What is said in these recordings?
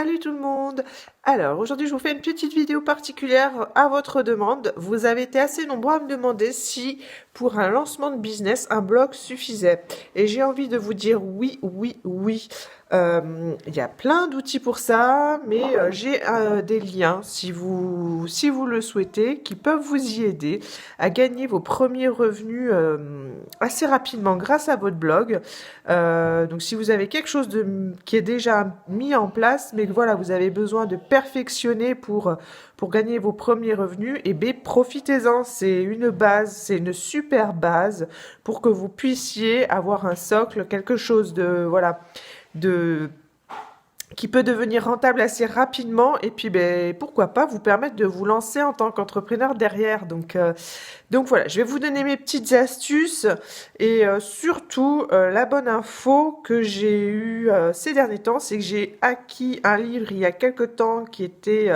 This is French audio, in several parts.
Salut tout le monde! Alors aujourd'hui je vous fais une petite vidéo particulière à votre demande. Vous avez été assez nombreux à me demander si pour un lancement de business un blog suffisait. Et j'ai envie de vous dire oui, oui, oui. Il y a plein d'outils pour ça, mais j'ai des liens si vous le souhaitez qui peuvent vous y aider à gagner vos premiers revenus assez rapidement grâce à votre blog. Donc si vous avez quelque chose qui est déjà mis en place, mais que voilà, vous avez besoin de perfectionner pour gagner vos premiers revenus, et bien profitez-en, c'est une base, c'est une super base pour que vous puissiez avoir un socle, quelque chose de, voilà, de qui peut devenir rentable assez rapidement et puis ben, pourquoi pas vous permettre de vous lancer en tant qu'entrepreneur derrière. Donc voilà, je vais vous donner mes petites astuces et surtout la bonne info que j'ai eue ces derniers temps, c'est que j'ai acquis un livre il y a quelque temps qui était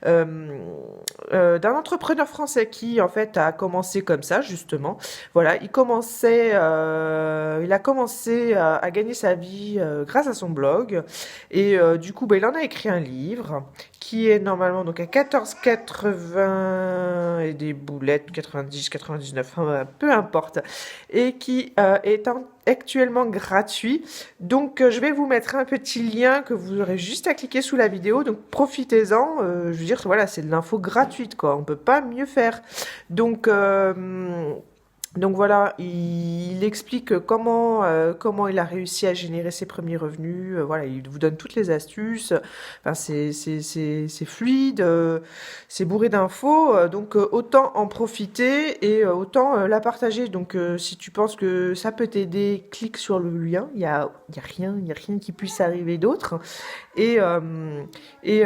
euh, d'un entrepreneur français qui en fait a commencé comme ça justement. Voilà, il a commencé à gagner sa vie grâce à son blog. Et du coup, bah, il en a écrit un livre qui est normalement donc à 14,80 et des boulettes, 90, 99, peu importe, et qui est actuellement gratuit. Donc, je vais vous mettre un petit lien que vous aurez juste à cliquer sous la vidéo. Donc, profitez-en. Je veux dire, voilà, c'est de l'info gratuite, quoi. On peut pas mieux faire. Donc, donc voilà, il explique comment il a réussi à générer ses premiers revenus. Voilà, il vous donne toutes les astuces. Enfin, c'est fluide, c'est bourré d'infos. Donc autant en profiter et autant la partager. Donc si tu penses que ça peut t'aider, clique sur le lien. Il y a rien qui puisse arriver d'autre. Et,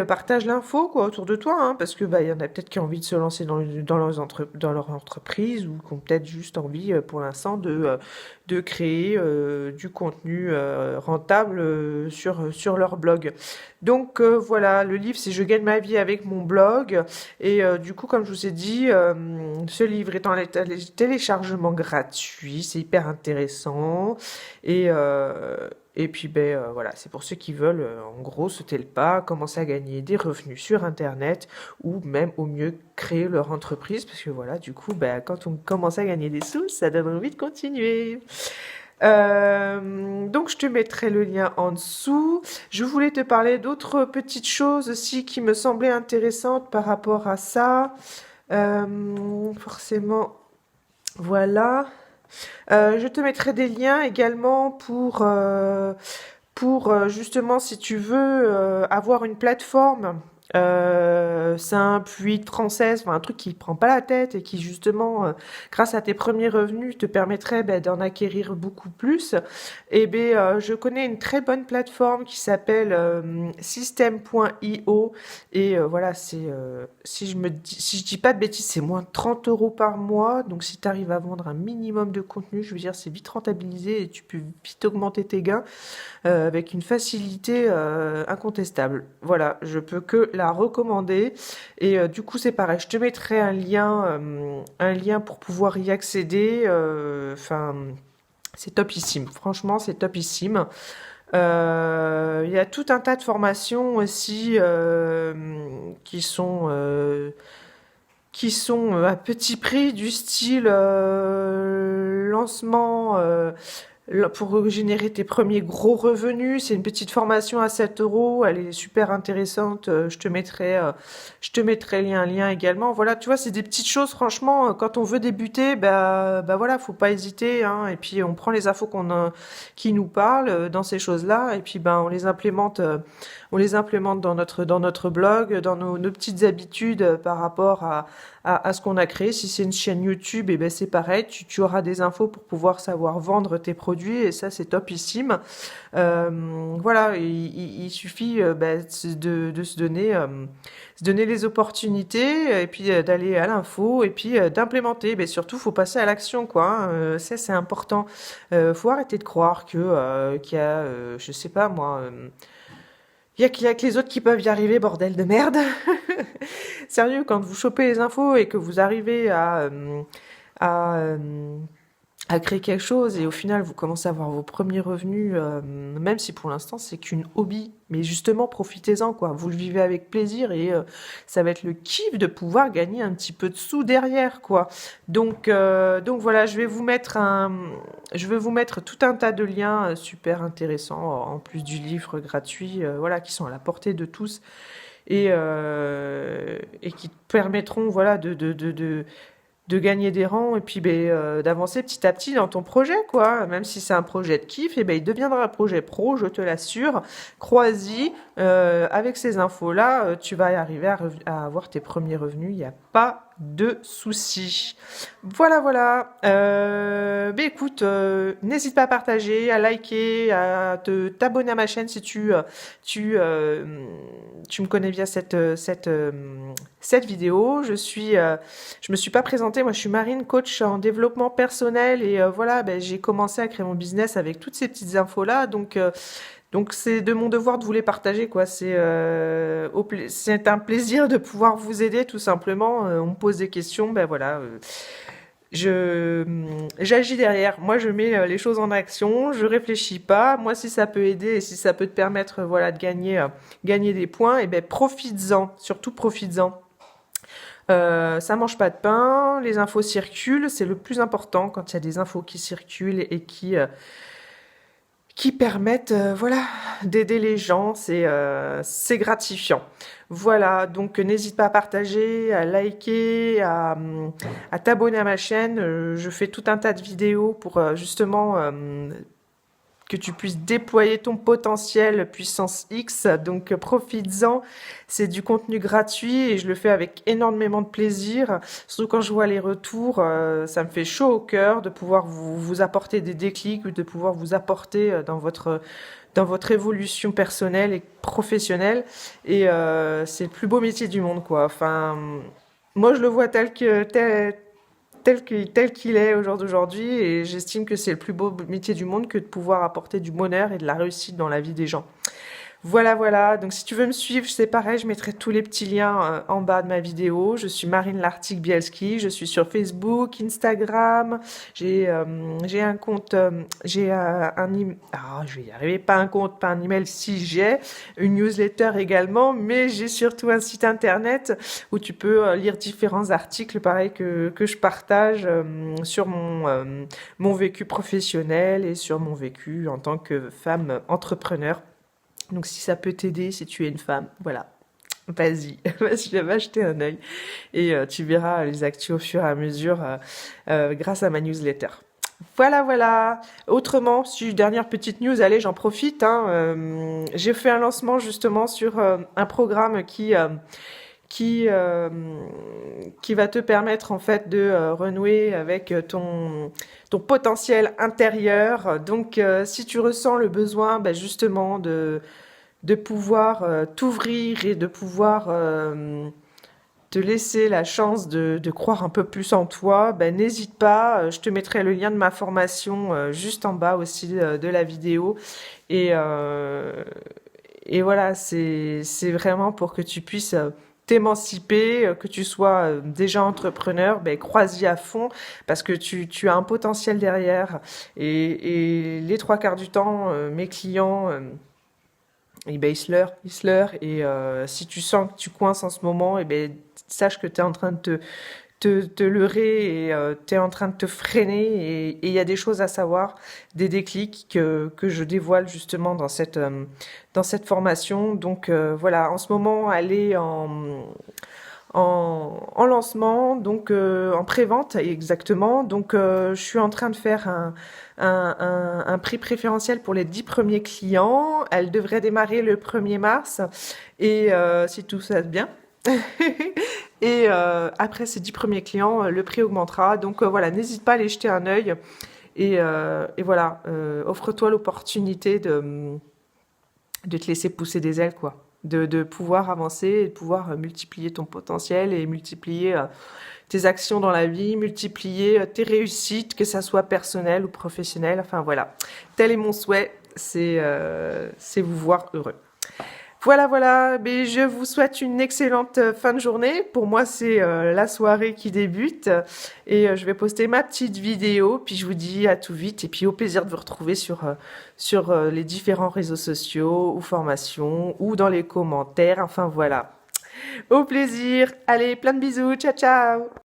partage l'info quoi autour de toi, hein, parce que bah il y en a peut-être qui ont envie de se lancer dans leur entreprise ou qui ont peut-être juste envie pour l'instant de créer du contenu rentable sur leur blog. Donc voilà, le livre c'est Je gagne ma vie avec mon blog et du coup comme je vous ai dit, ce livre est en téléchargement gratuit, c'est hyper intéressant et puis voilà, c'est pour ceux qui veulent en gros sauter le pas, commencer à gagner des revenus sur internet ou même au mieux créer leur entreprise parce que voilà, du coup quand on commence à gagner des sous, ça donne envie de continuer. Donc je te mettrai le lien en dessous. Je voulais te parler d'autres petites choses aussi qui me semblaient intéressantes par rapport à ça. Forcément, voilà. Je te mettrai des liens également pour justement si tu veux avoir une plateforme simple, fluide, française, enfin, un truc qui prend pas la tête et qui justement, grâce à tes premiers revenus, te permettrait d'en acquérir beaucoup plus. Et je connais une très bonne plateforme qui s'appelle System.io et voilà, si je dis pas de bêtises, c'est moins de 30 € par mois. Donc si tu arrives à vendre un minimum de contenu, je veux dire, c'est vite rentabilisé et tu peux vite augmenter tes gains avec une facilité incontestable. Voilà, je peux que la recommander. Et du coup, c'est pareil, je te mettrai un lien pour pouvoir y accéder. Enfin, c'est topissime. Franchement, c'est topissime. Il y a tout un tas de formations aussi qui sont à petit prix du style lancement pour générer tes premiers gros revenus. C'est une petite formation à 7 €. Elle est super intéressante. Je te mettrai un lien également. Voilà, tu vois, c'est des petites choses. Franchement, quand on veut débuter, bah voilà, faut pas hésiter, hein. Et puis on prend les infos qui nous parlent dans ces choses-là, et puis on les implémente dans notre blog, dans nos petites habitudes par rapport à ce qu'on a créé. Si c'est une chaîne YouTube, et ben c'est pareil, tu auras des infos pour pouvoir savoir vendre tes produits et ça c'est topissime. Voilà, il suffit de se donner les opportunités et puis d'aller à l'info et puis d'implémenter. Mais surtout, faut passer à l'action, quoi, hein. Ça c'est important. Faut arrêter de croire qu'il y a, je sais pas moi. Il y a que les autres qui peuvent y arriver, bordel de merde. Sérieux, quand vous chopez les infos et que vous arrivez à à créer quelque chose et au final vous commencez à avoir vos premiers revenus, même si pour l'instant c'est qu'une hobby. Mais justement, profitez-en, quoi. Vous le vivez avec plaisir et ça va être le kiff de pouvoir gagner un petit peu de sous derrière, quoi. Donc voilà, je vais vous mettre tout un tas de liens super intéressants en plus du livre gratuit, voilà, qui sont à la portée de tous et qui te permettront, voilà, de gagner des rangs et puis d'avancer petit à petit dans ton projet, quoi. Même si c'est un projet de kiff, et ben il deviendra un projet pro, je te l'assure. Crois-y, avec ces infos-là, tu vas y arriver à avoir tes premiers revenus, il n'y a pas de souci. Voilà, voilà. Écoute, n'hésite pas à partager, à liker, à t'abonner à ma chaîne si tu, euh, tu me connais via cette vidéo. Je me suis pas présentée, moi je suis Marine, coach en développement personnel et voilà, j'ai commencé à créer mon business avec toutes ces petites infos là, donc c'est de mon devoir de vous les partager, quoi. C'est un plaisir de pouvoir vous aider tout simplement. On me pose des questions, voilà. J'agis derrière. Moi, je mets les choses en action. Je réfléchis pas. Moi, si ça peut aider et si ça peut te permettre, voilà, de gagner des points, et ben profites-en. Surtout profites-en. Ça mange pas de pain, les infos circulent, c'est le plus important quand il y a des infos qui circulent et qui permettent, voilà, d'aider les gens, c'est gratifiant. Voilà, donc n'hésite pas à partager, à liker, à t'abonner à ma chaîne. Je fais tout un tas de vidéos pour justement que tu puisses déployer ton potentiel puissance X. Donc profites-en, c'est du contenu gratuit et je le fais avec énormément de plaisir. Surtout quand je vois les retours, ça me fait chaud au cœur de pouvoir vous apporter des déclics ou de pouvoir vous apporter dans votre évolution personnelle et professionnelle. Et c'est le plus beau métier du monde, quoi. Enfin, moi je le vois tel qu'il est au jour d'aujourd'hui et j'estime que c'est le plus beau métier du monde que de pouvoir apporter du bonheur et de la réussite dans la vie des gens. Voilà, voilà. Donc, si tu veux me suivre, c'est pareil, je mettrai tous les petits liens en bas de ma vidéo. Je suis Marine Lartigue-Bielski. Je suis sur Facebook, Instagram. J'ai un compte, je vais y arriver. Pas un compte, pas un email, si j'ai une newsletter également, mais j'ai surtout un site internet où tu peux lire différents articles, pareil que je partage sur mon vécu professionnel et sur mon vécu en tant que femme entrepreneur. Donc si ça peut t'aider, si tu es une femme, voilà, vas-y, va jeter un œil et tu verras les actus au fur et à mesure grâce à ma newsletter. Voilà, voilà. Autrement, dernière petite news, allez, j'en profite. J'ai fait un lancement justement sur un programme qui va te permettre en fait de renouer avec ton potentiel intérieur. Donc, si tu ressens le besoin, justement, de pouvoir t'ouvrir et de pouvoir te laisser la chance de croire un peu plus en toi, n'hésite pas. Je te mettrai le lien de ma formation juste en bas aussi de la vidéo. Et, euh, et voilà, c'est vraiment pour que tu puisses t'émanciper, que tu sois déjà entrepreneur, crois-y à fond parce que tu as un potentiel derrière. Et les trois quarts du temps, mes clients, ils se leurrent. Et si tu sens que tu coinces en ce moment, sache que tu es en train de te leurrer et tu es en train de te freiner et il y a des choses à savoir, des déclics que je dévoile justement dans cette formation. Donc voilà, en ce moment, elle est en lancement, donc en pré-vente exactement. Donc je suis en train de faire un prix préférentiel pour les 10 premiers clients. Elle devrait démarrer le 1er mars et si tout ça va bien. Et après ces 10 premiers clients, le prix augmentera. Donc voilà, n'hésite pas à aller jeter un œil. Et voilà, offre-toi l'opportunité de te laisser pousser des ailes, quoi. De pouvoir avancer et de pouvoir multiplier ton potentiel et multiplier tes actions dans la vie, multiplier tes réussites, que ça soit personnel ou professionnel. Enfin voilà, tel est mon souhait, c'est vous voir heureux. Voilà, voilà, mais je vous souhaite une excellente fin de journée. Pour moi, c'est la soirée qui débute et je vais poster ma petite vidéo. Puis je vous dis à tout vite et puis au plaisir de vous retrouver sur les différents réseaux sociaux ou formations ou dans les commentaires. Enfin voilà. Au plaisir. Allez, plein de bisous. Ciao, ciao.